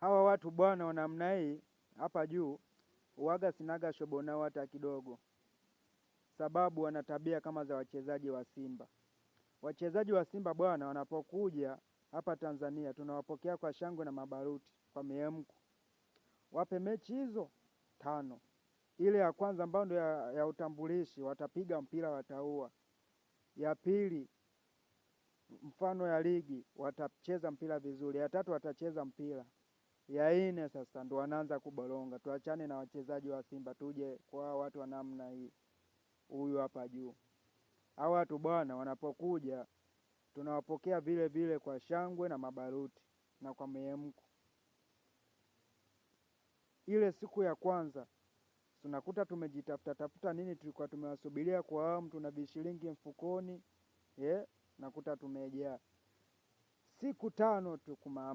Hawa watu bwana wa namna hii hapa juu uwaga sinaga shobo nao hata kidogo, sababu wana tabia kama za wachezaji wa Simba. Wachezaji wa Simba bwana wanapokuja hapa Tanzania tunawapokea kwa shangwe na mabaruti, kwa mihemko. Wape mechi hizo 5. Ile ya kwanza ambayo ndio ya utambulishi, watapiga mpira wataua. Ya pili mfano ya ligi watacheza mpira vizuri. Ya 3 watacheza mpira. Ya 4 sasa ndo wanaanza kuboronga. Tuachane na wachezaji wa Simba, tuje kwa watu wa namna hii. Huyu hapa juu. Hawa watu bwana wanapokuja tunawapokea vile vile kwa shangwe na mabaruti na kwa mihemko. Ile siku ya kwanza tunakuta tumejitafuta nini tulikuwa tumewasubiria kwa hamu, tuna vishilingi mfukoni, nakuta tumejaa. Siku 5 tu kumama